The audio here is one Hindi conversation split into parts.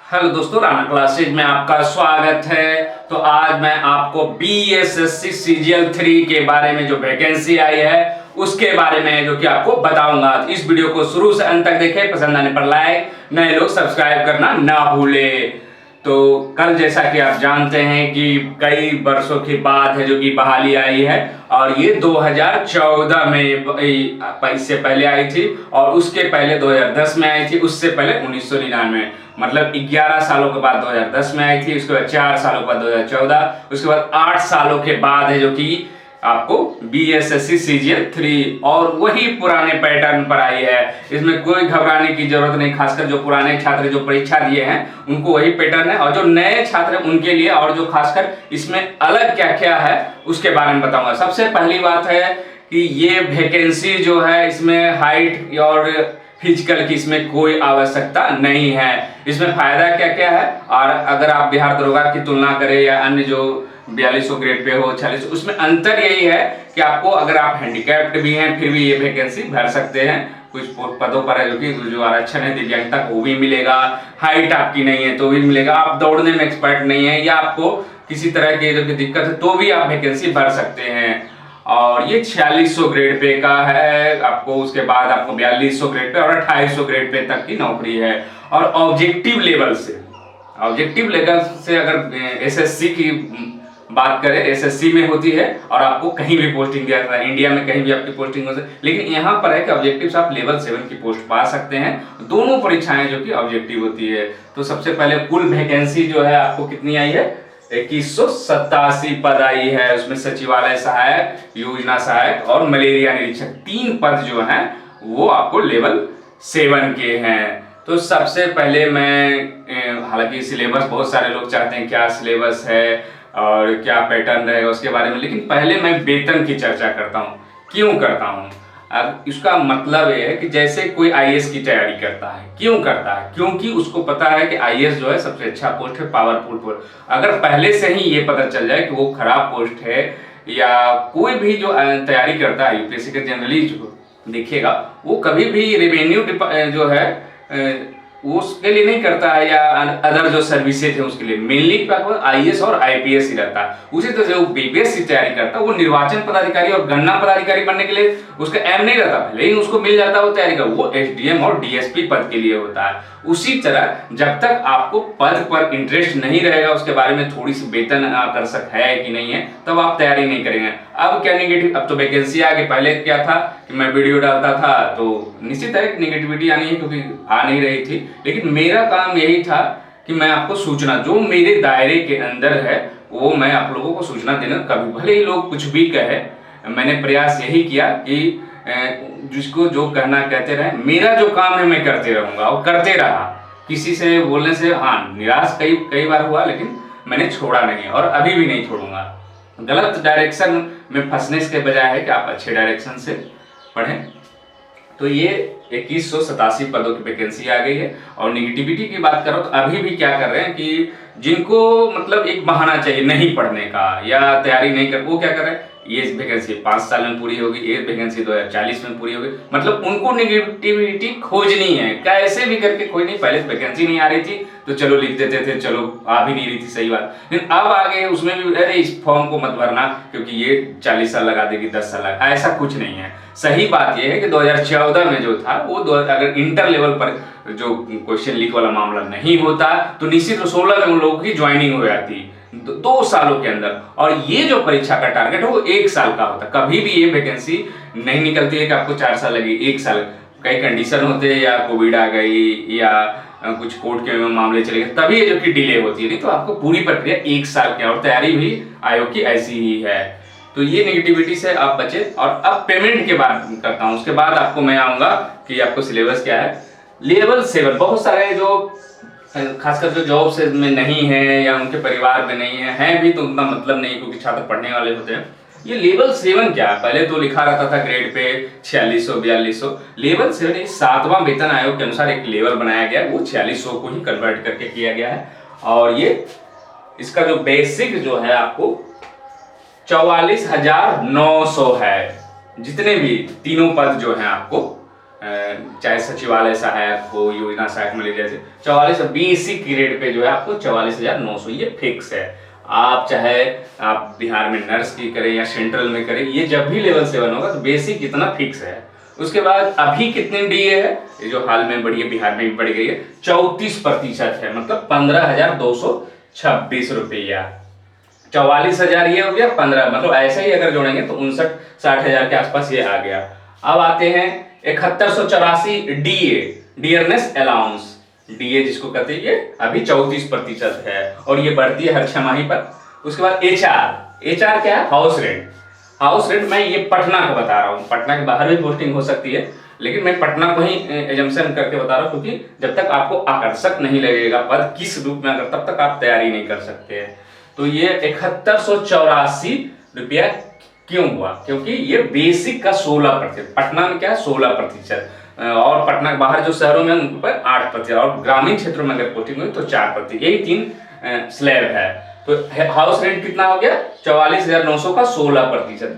हेलो दोस्तों, राणा क्लासेज में आपका स्वागत है। तो आज मैं आपको बीएसएससी सीजीएल 3 के बारे में जो वैकेंसी आई है उसके बारे में जो कि आपको बताऊंगा। तो इस वीडियो को शुरू से अंत तक देखें, पसंद आने पर लाइक, नए लोग सब्सक्राइब करना ना भूलें। तो कल जैसा कि आप जानते हैं कि कई वर्षों के बाद है जो कि बहाली आई है, और ये 2014 में इससे पहले आई थी, और उसके पहले 2010 में आई थी, उससे पहले 1999, मतलब 11 सालों के बाद 2010 में आई थी, उसके बाद 4 सालों के बाद 2014, उसके बाद 8 सालों के बाद है जो कि आपको बीएसएससी सीजीएल 3, और वही पुराने पैटर्न पर आई है। इसमें कोई घबराने की जरूरत नहीं, खासकर जो पुराने छात्र जो परीक्षा दिए हैं उनको वही पैटर्न है, और जो नए छात्र उनके लिए, और जो खासकर इसमें अलग क्या क्या है उसके बारे में बताऊंगा। सबसे पहली बात है कि ये वैकेंसी जो है इसमें हाइट और फिजिकल की इसमें कोई आवश्यकता नहीं है। इसमें फायदा क्या क्या है, और अगर आप बिहार दरोगा की तुलना करें या अन्य जो 4200 ग्रेड पे हो 46, उसमें अंतर यही है कि आपको, अगर आप हैंडीकैप्ड भी हैं फिर भी ये वैकेंसी भर सकते हैं। कुछ पदों पर है जो कि जो आरक्षण है दिव्यांगता को भी मिलेगा, हाइट आपकी नहीं है तो भी मिलेगा, आप दौड़ने में एक्सपर्ट नहीं है या आपको किसी तरह की जो दिक्कत है तो भी आप वैकेंसी भर सकते हैं। और ये 4600 ग्रेड पे का है आपको, उसके बाद आपको 4200 ग्रेड पे और 2800 ग्रेड पे तक की नौकरी है। और ऑब्जेक्टिव लेवल से अगर एसएससी की बात करें, एसएससी में होती है और आपको कहीं भी पोस्टिंग दिया जाता है, इंडिया में कहीं भी आपकी पोस्टिंग हो सकती है, लेकिन यहाँ पर है कि ऑब्जेक्टिव से आप लेवल 7 की पोस्ट पा सकते हैं। दोनों परीक्षाएं जो कि ऑब्जेक्टिव होती है। तो सबसे पहले कुल वैकेंसी जो है आपको कितनी आई है, 2187 पद आई है। उसमें सचिवालय सहायक, योजना सहायक और मलेरिया निरीक्षक 3 पद जो हैं वो आपको लेवल 7 के हैं। तो सबसे पहले मैं, हालांकि सिलेबस बहुत सारे लोग चाहते हैं क्या सिलेबस है और क्या पैटर्न रहेगा उसके बारे में, लेकिन पहले मैं वेतन की चर्चा करता हूँ। क्यों करता हूँ? अब इसका मतलब ये है कि जैसे कोई आईएएस की तैयारी करता है, क्यों करता है? क्योंकि उसको पता है कि आईएएस जो है सबसे अच्छा पोस्ट है, पावरफुल पोस्ट। अगर पहले से ही ये पता चल जाए कि वो खराब पोस्ट है, या कोई भी जो तैयारी करता है यूपीएससी के जनरली जो देखिएगा वो कभी भी रेवेन्यू जो है वो उसके लिए नहीं करता है, या अदर जो सर्विसेज है उसके लिए, मेनली आईएएस और आईपीएस ही रहता है। उसी तरह से वो बीपीएस की तैयारी करता है, वो निर्वाचन पदाधिकारी और गणना पदाधिकारी बनने के लिए उसका एम नहीं रहता, भले ही उसको मिल जाता है वो तैयारी का, वो एसडीएम और डीएसपी पद के लिए होता है। उसी तरह जब तक आपको पद पर इंटरेस्ट नहीं रहेगा, उसके बारे में थोड़ी सी वेतन आकर्षक है कि नहीं है, तब आप तैयारी नहीं करेंगे। अब क्या नेगेटिव, अब तो वैकेंसी आ गई, पहले क्या था कि मैं वीडियो डालता था तो निश्चित है नेगेटिविटी आनी है क्योंकि आ नहीं रही थी, लेकिन मेरा काम यही था कि मैं आपको सूचना जो मेरे दायरे के अंदर है वो मैं आप लोगों को सूचना देना। कभी भले ही लोग कुछ भी कहे, मैंने प्रयास यही किया कि जिसको जो कहना कहते रहे, मेरा जो काम है मैं करते रहूंगा और करते रहा। किसी से बोलने से हाँ निराश कई बार हुआ, लेकिन मैंने छोड़ा नहीं और अभी भी नहीं छोड़ूंगा। गलत डायरेक्शन में फंसने के बजाय है कि आप अच्छे डायरेक्शन से पढ़ें। तो ये 2187 पदों की वैकेंसी आ गई है। और निगेटिविटी की बात करो तो अभी भी क्या कर रहे हैं कि जिनको मतलब एक बहाना चाहिए नहीं पढ़ने का या तैयारी नहीं कर, वो क्या कर रहे हैं, ये वैकेंसी 5 साल में पूरी होगी, ये वैकेंसी 2040 में पूरी होगी, मतलब उनको निगेटिविटी खोजनी है, कैसे भी करके कोई नहीं। पहले वैकेंसी नहीं आ रही थी तो चलो लिख देते थे, चलो आ भी नहीं रही थी, सही बात, लेकिन अब आ गए उसमें भी अरे इस फॉर्म को मत भरना क्योंकि ये 40 साल लगा देगी, 10 साल लगा, ऐसा कुछ नहीं है। सही बात यह है कि 2014 में जो था वो अगर इंटर लेवल पर जो क्वेश्चन लीक वाला मामला नहीं होता तो निश्चित 16 में उन लोगों की ज्वाइनिंग हो जाती 2 सालों के अंदर। और ये जो परीक्षा का टारगेट है वो 1 साल का होता। कभी भी ये वैकेंसी नहीं निकलती है कि आपको 4 साल लगे, 1 साल। कई कंडीशन होते हैं, या कोविड आ गई या कुछ कोर्ट के मामले चले गए, तभी ये जो कि डिले होती है, नहीं तो आपको पूरी प्रक्रिया 1 साल की, और तैयारी भी आयोग की ऐसी ही है। तो ये नेगेटिविटी से आप बचे। और अब पेमेंट के बात करता हूँ, उसके बाद आपको मैं आऊंगा कि आपको सिलेबस क्या है। लेवल 7 बहुत सारे जो खासकर जो जॉब से में नहीं है या उनके परिवार में नहीं है भी तो उतना मतलब नहीं, क्योंकि छात्र पढ़ने वाले होते हैं। ये लेवल 7 क्या है? पहले तो लिखा रहता था ग्रेड पे 4600 4200, लेवल 7 ये 7वां वेतन आयोग के अनुसार एक लेवल बनाया गया है, वो 4600 को ही कन्वर्ट करके किया गया है। और ये इसका जो बेसिक जो है आपको 44,900 है। जितने भी तीनों पद जो हैं आपको चाहे सचिवालय सहायक हो, योजना सहायक मलेरिया से 44 बेसिक ग्रेड पे जो है आपको 44,900 ये फिक्स है। आप चाहे आप बिहार में नर्स की करें या सेंट्रल में करें, ये जब भी लेवल 7 होगा तो बेसिक इतना फिक्स है। उसके बाद अभी कितने डीए है, ये जो हाल में बढ़ी है, बिहार में भी बढ़ गई है, 34% है, मतलब 15,226 रुपया। 44,000 ये हो गया, 15 मतलब ऐसे ही अगर जोड़ेंगे तो 59-60,000 के आसपास ये आ गया। अब आते हैं 7184 डीए, डियरनेस अलाउंस, डीए जिसको कहते हैं, ये अभी 34% है और ये बढ़ती है हर 6 माही पर। उसके बाद एचआर, एचआर क्या है, हाउस रेंट। हाउस रेंट मैं ये पटना का बता रहा हूँ, पटना के बाहर भी पोस्टिंग हो सकती है, लेकिन मैं पटना को ही एजम्पशन करके बता रहा हूँ, क्योंकि जब तक आपको आकर्षक नहीं लगेगा पद किस रूप में, अगर तब तक आप तैयारी नहीं कर सकते हैं। तो ये 7184 रुपया क्यों हुआ, क्योंकि ये बेसिक का 16%, पटना में क्या है 16%, और पटना के बाहर जो शहरों में उन पर 8%, और ग्रामीण क्षेत्रों में अगर पोस्टिंग हुई तो 4%, यही 3 स्लैब है। तो हाउस रेंट कितना हो गया, 44,900 का 16%।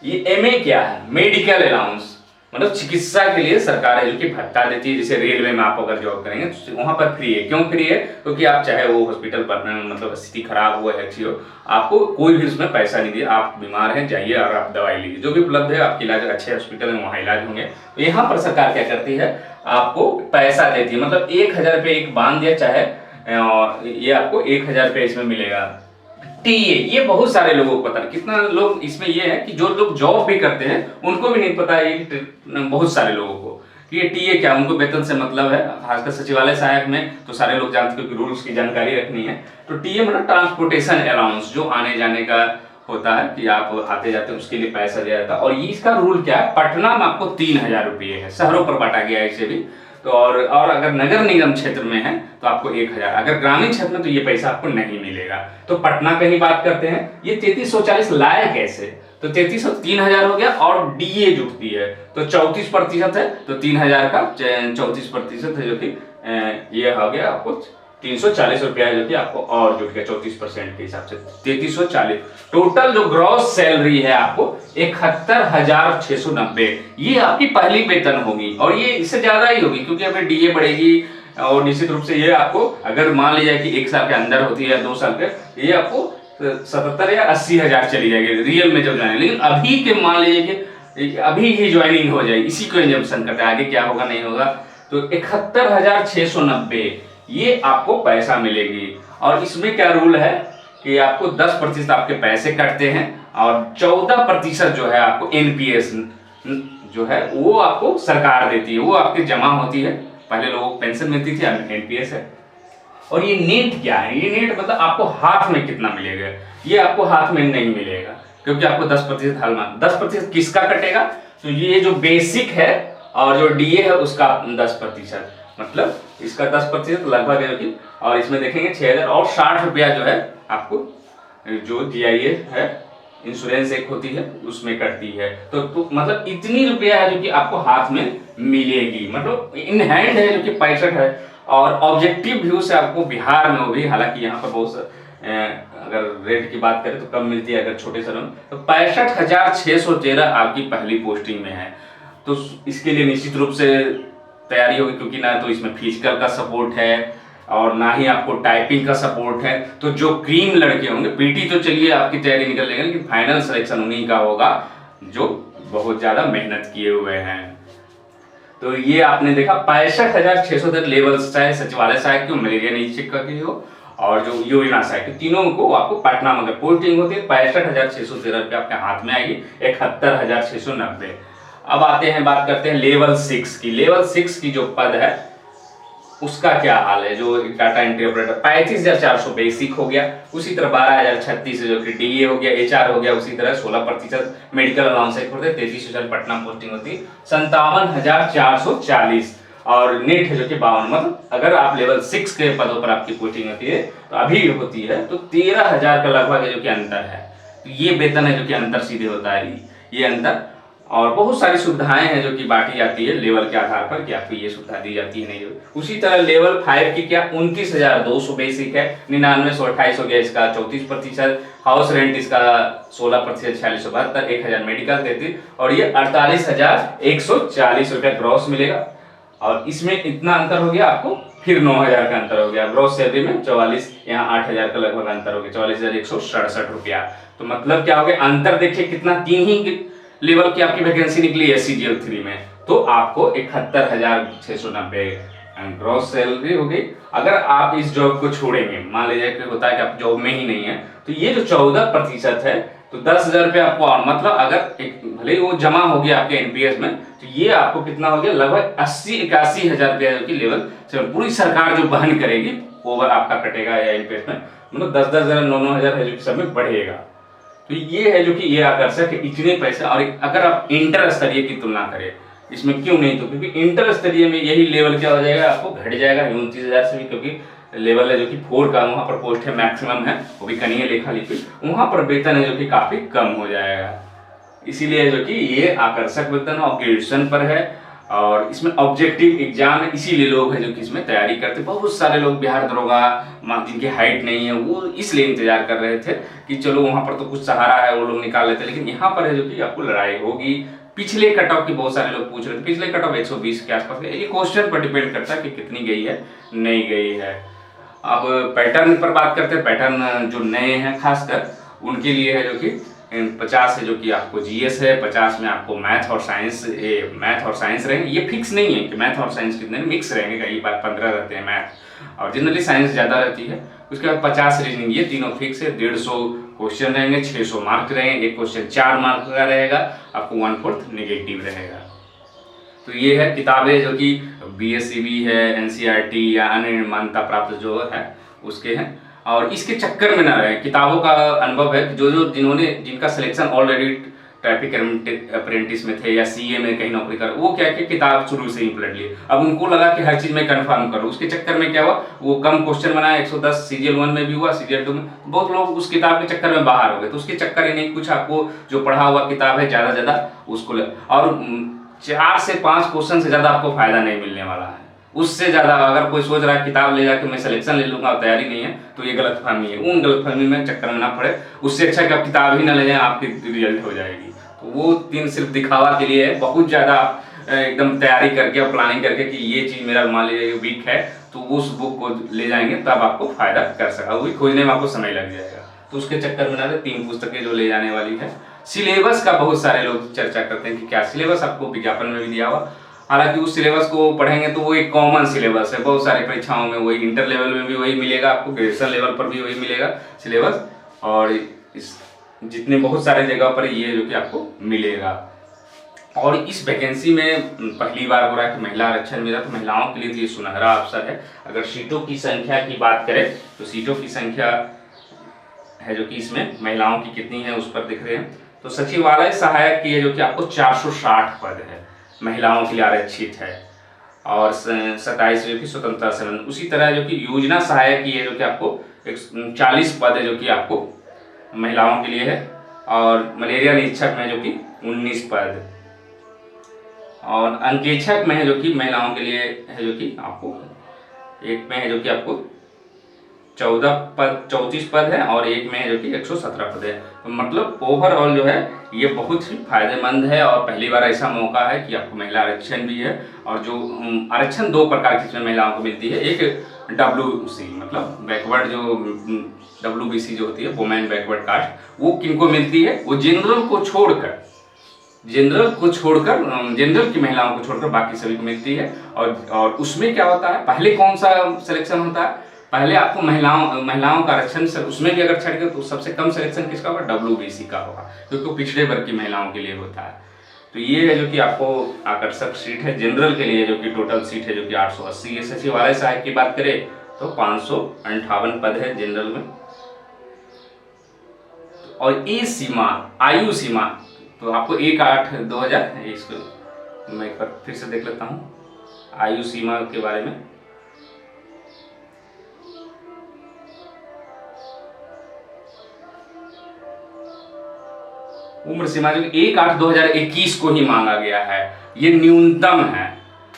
ये एमए क्या है, मेडिकल अलाउंस, मतलब चिकित्सा के लिए सरकार है जो कि भत्ता देती है। जैसे रेलवे में आप अगर जॉब करेंगे तो वहां पर फ्री है। क्यों फ्री है, क्योंकि आप चाहे वो हॉस्पिटल पर मतलब स्थिति खराब हो, अच्छी हो, आपको कोई भी उसमें पैसा नहीं दिया, आप बीमार हैं जाइए और आप दवाई लीजिए, जो भी उपलब्ध है आपके इलाज अच्छे हॉस्पिटल में वहाँ इलाज होंगे। तो यहाँ पर सरकार क्या करती है, आपको पैसा देती है, मतलब 1,000 रुपये एक बांध दिया, चाहे ये आपको 1,000 रुपये इसमें मिलेगा। टीए, ये बहुत सारे लोगों को पता है, कितना लोग इसमें ये है कि जो लोग जॉब भी करते हैं उनको भी नहीं पता है, बहुत सारे लोगों को कि ये टीए क्या, उनको वेतन से मतलब है, खासकर सचिवालय सहायक में तो सारे लोग जानते हैं, क्योंकि रूल्स की जानकारी रखनी है। तो टीए मतलब ट्रांसपोर्टेशन अलाउंस, जो आने जाने का होता है कि आप आते जाते उसके लिए पैसा दिया जाता है। और इसका रूल क्या है, पटना में आपको 3,000 रुपये है, शहरों पर बांटा गया है इसे भी। तो और अगर नगर निगम क्षेत्र में है तो आपको 1,000, अगर ग्रामीण क्षेत्र में तो ये पैसा आपको नहीं मिलेगा। तो पटना की ही बात करते हैं, ये 3340 लाए कैसे, तो 3,000 हो गया, और डीए जुटती है तो 34% है, तो 3,000 का 34% है, जो कि ये हो गया आपको 340 रुपया है, जो कि आपको और जुट गया 34% के हिसाब से 3340। टोटल जो ग्रॉस सैलरी है आपको 71,690, ये आपकी पहली वेतन होगी, और ये इससे ज्यादा ही होगी क्योंकि अगर डीए बढ़ेगी, और निश्चित रूप से ये आपको अगर मान लिया कि 1 साल के अंदर होती है या 2 साल के, ये आपको 77 या 80,000 चली जाएगी रियल में जब जाने। लेकिन अभी के मान लीजिए कि अभी ही ज्वाइनिंग हो जाए, इसी को एजम्पशन करते हैं, आगे क्या होगा नहीं होगा। तो 71,690 ये आपको पैसा मिलेगी। और इसमें क्या रूल है कि आपको 10% आपके पैसे कटते हैं, और 14% जो है आपको एनपीएस जो है वो आपको सरकार देती है, वो आपके जमा होती है। पहले लोगों को पेंशन मिलती थी, अब एनपीएस है। और ये नेट क्या है, ये नेट मतलब आपको हाथ में कितना मिलेगा, ये आपको हाथ में नहीं मिलेगा, क्योंकि आपको 10% हाल में 10% किसका कटेगा, तो ये जो बेसिक है और जो डीए है उसका 10%, मतलब इसका 10% लगभग है, कि और इसमें देखेंगे 6,000 और 60 रुपया जो है आपको जो जीआईए है, इंश्योरेंस एक होती है उसमें कटती है। तो मतलब इतनी रुपया है जो कि आपको हाथ में मिलेगी, मतलब इन हैंड है जो कि 65 है। और ऑब्जेक्टिव व्यू से आपको बिहार में होगी, हालांकि यहाँ पर बहुत अगर रेट की बात करें तो कम मिलती है अगर छोटे शहरों में, तो 65,613 आपकी पहली पोस्टिंग में है। तो इसके लिए निश्चित रूप से तैयारी होगी, क्योंकि ना तो इसमें फिजिकल का सपोर्ट है और ना ही आपको टाइपिंग का सपोर्ट है। तो जो क्रीम लड़के होंगे, पीटी तो चलिए आपकी तैयारी निकल जाएगी, लेकिन फाइनल सिलेक्शन उन्हीं का होगा जो बहुत ज्यादा मेहनत किए हुए हैं। तो ये आपने देखा 65,613 लेवल्स, चाहे सचिवालय सहायक की, मलेरिया निरीक्षक की हो और जो योजना सहायक, तीनों को आपको पटना में अगर पोस्टिंग होती है 65,613 रुपये आपके हाथ में आएगी, 71,690। अब आते हैं, बात करते हैं लेवल 6 की। लेवल 6 की जो पद है उसका क्या हाल है, जो डाटा एंट्री ऑपरेटर 35,400 बेसिक हो गया, उसी तरह 12,036 जो कि डीए हो गया, एचआर हो गया, उसी तरह 16% मेडिकल अलाउंस 33,000 पटना पोस्टिंग होती, 57,440 और नेट है जो कि 52। मतलब अगर आप लेवल 6 के पदों पर आपकी पोस्टिंग होती है तो अभी होती है तो 13,000 का लगभग है जो कि अंतर है। तो ये वेतन है जो कि अंतर सीधे होता है, ये अंतर। और बहुत सारी सुविधाएं हैं जो कि बांटी जाती है लेवल के आधार पर कि आपको ये सुविधा दी जाती है नहीं। उसी तरह लेवल 5 की क्या 29,200 बेसिक है, 9928 हो गया इसका 34%, हाउस रेंट इसका 16%, 4672, 1000 मेडिकल 33 और ये 48,140 रुपया ग्रॉस मिलेगा। और इसमें इतना अंतर हो गया आपको, फिर 9,000 का अंतर हो गया ग्रॉस सैलरी में 44, यहाँ 8,000 का लगभग अंतर हो गया 44,167 रुपया। तो मतलब क्या हो गया अंतर, देखिए कितना, 3 ही लेवल की आपकी वैकेंसी निकली है CGL 3 में, तो आपको 71,690 ग्रॉस सैलरी हो गई। अगर आप इस जॉब को छोड़ेंगे, मान लीजिए कि होता है कि आप जॉब में ही नहीं है, तो ये जो 14% है तो 10,000 रुपये आपको, और मतलब अगर एक भले वो जमा हो गया आपके NPS में, तो ये आपको कितना हो गया लगभग 80-81 हजार रुपया जो कि लेवल पूरी सरकार जो वहन करेगी ओवर आपका कटेगा या NPS में, मतलब 10-10 हजार 9-9 हजार है जो कि सब में बढ़ेगा। तो ये है जो कि ये आकर्षक है, इतने पैसे। और अगर आप इंटर स्तरीय की तुलना करें इसमें, क्यों नहीं, तो क्योंकि इंटर स्तरीय में यही लेवल क्या हो जाएगा आपको घट जाएगा 29,000 से भी, क्योंकि लेवल है जो कि 4 का वहां पर पोस्ट है, मैक्सिमम है वो भी कनीय लेखा लिपिक, वहां पर वेतन है जो कि काफी कम हो जाएगा। इसीलिए जो कि ये आकर्षक वेतन और ग्रेजुएशन पर है और इसमें ऑब्जेक्टिव एग्जाम है, इसीलिए लोग हैं जो कि इसमें तैयारी करते। बहुत सारे लोग बिहार दरोगा जिनकी हाइट नहीं है वो इसलिए इंतजार कर रहे थे कि चलो वहां पर तो कुछ सहारा है वो लोग निकाल लेते, लेकिन यहाँ पर है जो कि आपको लड़ाई होगी। पिछले कट ऑफ की बहुत सारे लोग पूछ रहे थे, पिछले कट ऑफ 120 के आसपास, ये क्वेश्चन पर डिपेंड करता है कि कितनी गई है नहीं गई है। अब पैटर्न पर बात करते हैं, पैटर्न जो नए हैं खासकर उनके लिए है जो कि 50 है जो कि आपको GS है, 50 में आपको मैथ और साइंस रहेंगे। ये फिक्स नहीं है कि मैथ और साइंस कितने, मिक्स रहेंगे, कई बार 15 रहते हैं मैथ और जनरली साइंस ज़्यादा रहती है। उसके बाद 50 रीजनिंग, ये तीनों फिक्स है। 150 क्वेश्चन रहेंगे, 600 मार्क रहेंगे, एक क्वेश्चन 4 मार्क का रहेगा, आपको 1/4 नेगेटिव रहेगा। तो ये है किताबें जो कि BSCB है, NCERT या अन्य मान्यता प्राप्त जो है उसके हैं। और इसके चक्कर में ना रहे, किताबों का अनुभव है कि जिनका सिलेक्शन ऑलरेडी ट्रैफिक अप्रेंटिस में थे या CA में कहीं नौकरी कर, वो क्या कि किताब शुरू से ही पलट लिए। अब उनको लगा कि हर चीज में कंफर्म करो, उसके चक्कर में क्या हुआ वो कम क्वेश्चन बनाया, 110 CGL 1 में भी हुआ, CGL 2 में बहुत लोग उस किताब के चक्कर में बाहर हो गए। तो उसके चक्कर ही नहीं, कुछ आपको जो पढ़ा हुआ किताब है ज्यादा उसको और 4 से 5 क्वेश्चन से ज्यादा आपको फायदा नहीं मिलने वाला है। उससे ज्यादा अगर कोई सोच रहा है किताब ले जाके मैं सिलेक्शन ले लूंगा और तैयारी नहीं है, तो ये गलतफहमी है। उन गलतफहमी में चक्कर में ना पड़े, उससे अच्छा कि आप किताब ही ना ले जाएं, आपकी रिजल्ट हो जाएगी। तो वो 3 सिर्फ दिखावा के लिए है। बहुत ज्यादा एकदम तैयारी करके और प्लानिंग करके कि ये चीज मेरा मान लीजिए वीक है तो उस बुक को ले जाएंगे तब आपको फायदा कर सका, वो भी खोजने में आपको समय लग जाएगा। तो उसके चक्कर में ना 3 पुस्तकें जो ले जाने वाली है। सिलेबस का बहुत सारे लोग चर्चा करते हैं कि क्या सिलेबस, आपको विज्ञापन में भी दिया हुआ। हालांकि उस सिलेबस को पढ़ेंगे तो वो एक कॉमन सिलेबस है, बहुत सारी परीक्षाओं में वही, इंटर लेवल में भी वही मिलेगा आपको, ग्रेजुएशन लेवल पर भी वही मिलेगा सिलेबस, और इस जितने बहुत सारे जगह पर ये जो कि आपको मिलेगा। और इस वैकेंसी में पहली बार हो रहा है कि महिला आरक्षण मिला, तो महिलाओं के लिए ये सुनहरा अवसर है। अगर सीटों की संख्या की बात करें तो सीटों की संख्या है जो कि इसमें महिलाओं की कितनी है उस पर दिख रहे हैं। तो सचिवालय सहायक की है जो कि आपको 460 पद है, महिलाओं के लिए आरक्षित है, और 27 जो कि स्वतंत्रता सेनानी। उसी तरह जो कि योजना सहायक की है जो कि आपको 40 पद है जो कि आपको महिलाओं के लिए है, और मलेरिया निरीक्षक में जो कि 19 पद, और अंकेक्षक में है जो कि महिलाओं के लिए है जो कि आपको एक में है जो कि आपको 34 पद है, और एक में है जो कि 117 पद है। तो मतलब ओवरऑल जो है ये बहुत ही फायदेमंद है, और पहली बार ऐसा मौका है कि आपको महिला आरक्षण भी है। और जो आरक्षण 2 प्रकार की इसमें महिलाओं को मिलती है, एक WC मतलब बैकवर्ड जो WBC जो होती है वुमेन बैकवर्ड कास्ट, वो किनको मिलती है, वो जनरल की महिलाओं को छोड़कर बाकी सभी को मिलती है। और उसमें क्या होता है, पहले कौन सा सिलेक्शन होता है, पहले आपको महिलाओं का आरक्षण, उसमें भी अगर छट गए तो सबसे कम सिलेक्शन किसका होगा, WBC का होगा, क्योंकि वो पिछड़े वर्ग की महिलाओं के लिए होता है। तो ये है जो कि आपको आकर्षक सीट है। जनरल के लिए जो कि टोटल सीट है जो कि 880 है। सचिवालय सहायक की बात करें तो 558 पद है जनरल में। और आयु सीमा तो आपको 1/8/2000, इसको मैं एक बार फिर से देख लेता हूँ आयु सीमा के बारे में। उम्र सीमा जो 1/8/2021 को ही मांगा गया है, ये न्यूनतम है।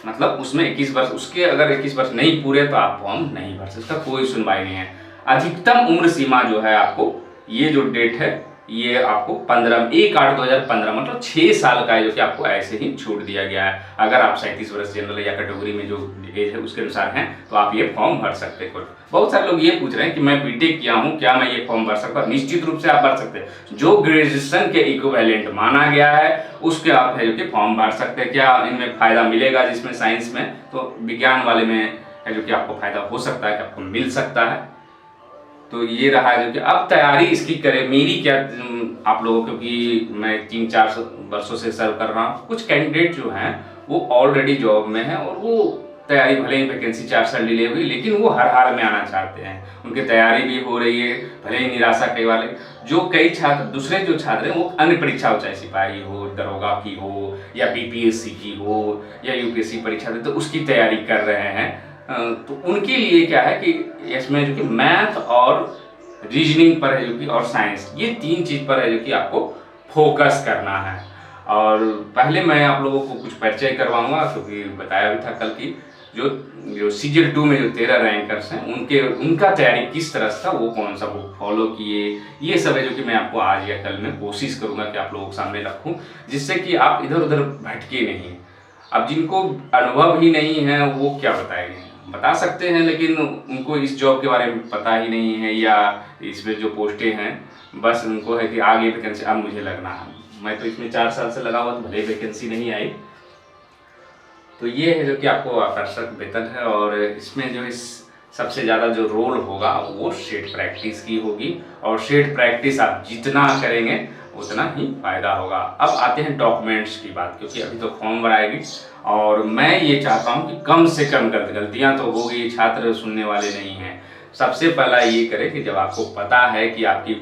मतलब उसमें 21 वर्ष, उसके अगर 21 वर्ष नहीं पूरे तो आप फॉर्म नहीं भर सकते, इसका कोई सुनवाई नहीं है। अधिकतम उम्र सीमा जो है आपको, ये जो डेट है ये आपको 1/8/2015 मतलब 6 साल का है, जो कि आपको ऐसे ही छूट दिया गया है। अगर आप 37 वर्ष जनरल या कैटेगरी में जो एज है उसके अनुसार हैं तो आप ये फॉर्म भर सकते हैं। बहुत सारे लोग ये पूछ रहे हैं कि मैं बीटेक किया हूँ, क्या मैं ये फॉर्म भर सकता हूँ? निश्चित रूप से आप भर सकते हैं। जो ग्रेजुएशन के इक्विवेलेंट माना गया है उसके आप है जो कि फॉर्म भर सकते हैं। क्या इनमें फायदा मिलेगा? जिसमें साइंस में, तो विज्ञान वाले में है जो कि आपको फायदा हो सकता है कि आपको मिल सकता है। तो ये रहा जो कि अब तैयारी इसकी करें। मेरी क्या आप लोगों, क्योंकि मैं 3-4 वर्षों से सर्व कर रहा हूँ, कुछ कैंडिडेट जो हैं वो ऑलरेडी जॉब में हैं और वो तैयारी, भले ही वैकेंसी 4 साल डिले हुई लेकिन वो हर हाल में आना चाहते हैं, उनकी तैयारी भी हो रही है, भले ही निराशा कई वाले। जो कई छात्र, दूसरे जो छात्र हैं वो अन्य परीक्षा हो, चाहे सिपाही हो, दरोगा की हो या बीपीएससी की हो या यूपीएससी परीक्षा दे, तो उसकी तैयारी कर रहे हैं। तो उनके लिए क्या है कि इसमें जो कि मैथ और रीजनिंग पर है जो कि, और साइंस, ये 3 चीज़ पर है जो कि आपको फोकस करना है। और पहले मैं आप लोगों को कुछ परिचय करवाऊंगा, क्योंकि बताया भी था कल की जो सीजीएल 2 में जो 13 रैंकर्स हैं उनका तैयारी किस तरह से था, वो कौन सा बुक फॉलो किए, ये सब है जो कि मैं आपको आज या कल में कोशिश करूंगा कि आप लोगों के सामने रखूं, जिससे कि आप इधर उधर भटके नहीं। अब जिनको अनुभव ही नहीं है वो क्या बताएंगे? बता सकते हैं लेकिन उनको इस जॉब के बारे में पता ही नहीं है, या इसमें जो पोस्टें हैं बस उनको है कि आगे वैकेंसी अब मुझे लगना है। मैं तो इसमें 4 साल से लगा हुआ, तो भले वैकेंसी नहीं आई। तो ये है जो कि आपको आकर्षक वेतन है, और इसमें जो इस सबसे ज़्यादा जो रोल होगा वो शेड प्रैक्टिस की होगी, और शेड प्रैक्टिस आप जितना करेंगे उतना ही फायदा होगा। अब आते हैं डॉक्यूमेंट्स की बात, क्योंकि अभी तो फॉर्म भराएगी और मैं ये चाहता हूँ कि कम से कम गलतियाँ तो होगी, छात्र सुनने वाले नहीं हैं। सबसे पहला ये करें कि जब आपको पता है कि आपकी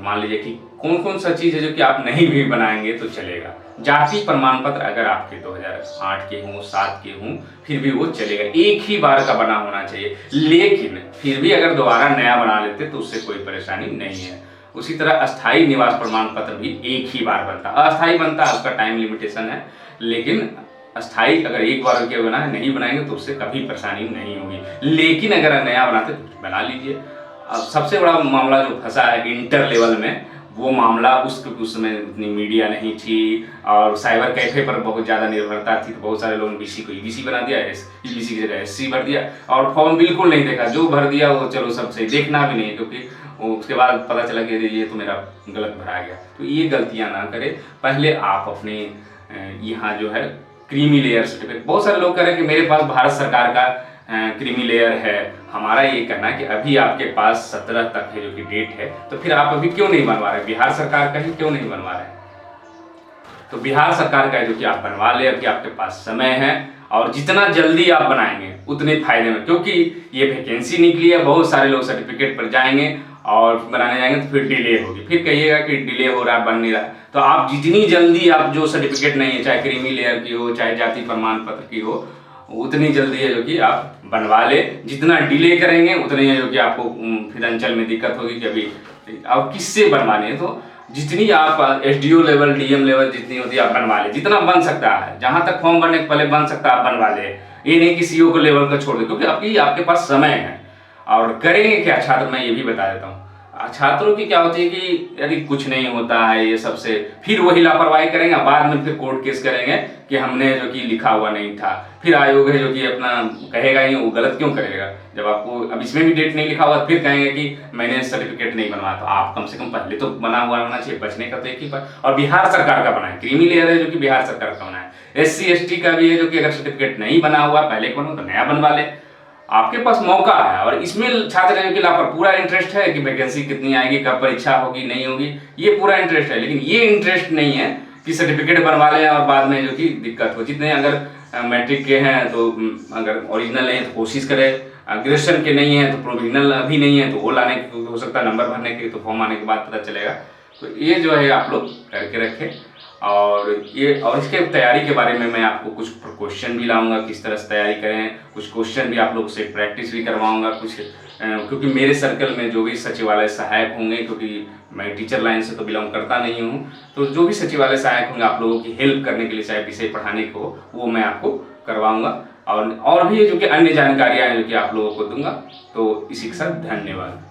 मान लीजिए कि कौन कौन सा चीज़ है जो कि आप नहीं भी बनाएंगे तो चलेगा। जाति प्रमाण पत्र अगर आपके 2008 के हों, 7 के हों, फिर भी वो चलेगा, एक ही बार का बना होना चाहिए। लेकिन फिर भी अगर दोबारा नया बना लेते तो उससे कोई परेशानी नहीं है। उसी तरह अस्थायी निवास प्रमाण पत्र भी एक ही बार बनता, अस्थायी बनता है, उसका टाइम लिमिटेशन है, लेकिन अस्थायी अगर एक बार के बना है, नहीं बनाएंगे तो उससे कभी परेशानी नहीं होगी। लेकिन अगर नया बनाते तो बना लीजिए। अब सबसे बड़ा मामला जो फंसा है इंटर लेवल में, वो मामला उस समय उतनी मीडिया नहीं थी और साइबर कैफे पर बहुत ज़्यादा निर्भरता थी, तो बहुत सारे लोगों ने बीसी को ईबीसी बना दिया, ईबीसी की जगह एससी भर दिया, और फॉर्म बिल्कुल नहीं देखा, जो भर दिया वो चलो सब सही, देखना भी नहीं, क्योंकि उसके बाद पता चला कि ये तो मेरा गलत भरा गया। तो ये गलतियाँ ना करें। पहले आप अपने यहाँ जो है क्रीमी लेयर सर्टिफिकेट, बहुत सारे लोग कह रहे हैं कि मेरे पास भारत सरकार का क्रीमी लेयर है। हमारा ये कहना है कि अभी आपके पास 17 तक है जो कि डेट है, तो फिर आप अभी क्यों नहीं बनवा रहे? बिहार सरकार का ही क्यों नहीं बनवा रहे? तो बिहार सरकार का जो कि आप बनवा ले, अभी आपके पास समय है, और जितना जल्दी आप बनाएंगे उतने फायदे में, क्योंकि ये वैकेंसी निकली है, बहुत सारे लोग सर्टिफिकेट पर जाएंगे और बनाने जाएंगे तो फिर डिले होगी, फिर कहिएगा कि डिले हो रहा है, बन नहीं रहा। तो आप जितनी जल्दी आप जो सर्टिफिकेट नहीं है, चाहे क्रीमी लेयर की हो, चाहे जाति प्रमाण पत्र की हो, उतनी जल्दी है जो कि आप बनवा ले। जितना डिले करेंगे उतनी है जो कि आपको फिर अंचल में दिक्कत होगी कि अभी अब किससे बनवाने हैं। तो जितनी आप एसडीओ लेवल, डीएम लेवल जितनी होती है आप बनवा ले, जितना बन सकता है, जहां तक फॉर्म भरने के पहले बन सकता है आप बनवा ले। ये नहीं कि सीओ को लेवल का छोड़ दे, क्योंकि अभी आपके पास समय है। और करेंगे क्या छात्र, मैं ये भी बता देता हूँ। छात्रों की क्या होती है कि यदि कुछ नहीं होता है ये सबसे, फिर वही लापरवाही करेंगे, बाद में फिर कोर्ट केस करेंगे कि हमने जो कि लिखा हुआ नहीं था। फिर आयोग है जो कि अपना कहेगा ही, वो गलत क्यों करेगा? जब आपको अब इसमें भी डेट नहीं लिखा हुआ, फिर कहेंगे कि मैंने सर्टिफिकेट नहीं बनवाया। तो आप कम से कम पहले तो बना हुआ होना चाहिए, बचने का तो एक ही बार। और बिहार सरकार का बना है, क्रीमी लेयर है जो कि बिहार सरकार का बना है। SC ST का भी है जो कि अगर सर्टिफिकेट नहीं बना हुआ पहले को तो नया बनवा ले, आपके पास मौका है। और इसमें छात्र जो कि पूरा इंटरेस्ट है कि वैकेंसी कितनी आएगी, कब परीक्षा होगी, नहीं होगी, ये पूरा इंटरेस्ट है। लेकिन ये इंटरेस्ट नहीं है कि सर्टिफिकेट बनवा लें और बाद में जो कि दिक्कत हो। जितने अगर मैट्रिक के हैं तो अगर ओरिजिनल नहीं है तो कोशिश करें, ग्रेजुएशन के नहीं है तो प्रोविजनल अभी नहीं है तो वो लाने की हो सकता है, नंबर भरने के तो फॉर्म आने के बाद पता चलेगा। तो ये जो है आप लोग करके रखें। और इसके तैयारी के बारे में मैं आपको कुछ क्वेश्चन भी लाऊंगा, किस तरह से तैयारी करें, कुछ क्वेश्चन भी आप लोगों से प्रैक्टिस भी करवाऊंगा कुछ, क्योंकि मेरे सर्कल में जो भी सचिवालय सहायक होंगे, क्योंकि मैं टीचर लाइन से तो बिलोंग करता नहीं हूँ, तो जो भी सचिवालय सहायक होंगे आप लोगों की हेल्प करने के लिए, चाहे विषय पढ़ाने को, वो मैं आपको करवाऊंगा। और भी जो कि अन्य जानकारियाँ हैं जो कि आप लोगों को दूंगा। तो इसी के साथ धन्यवाद।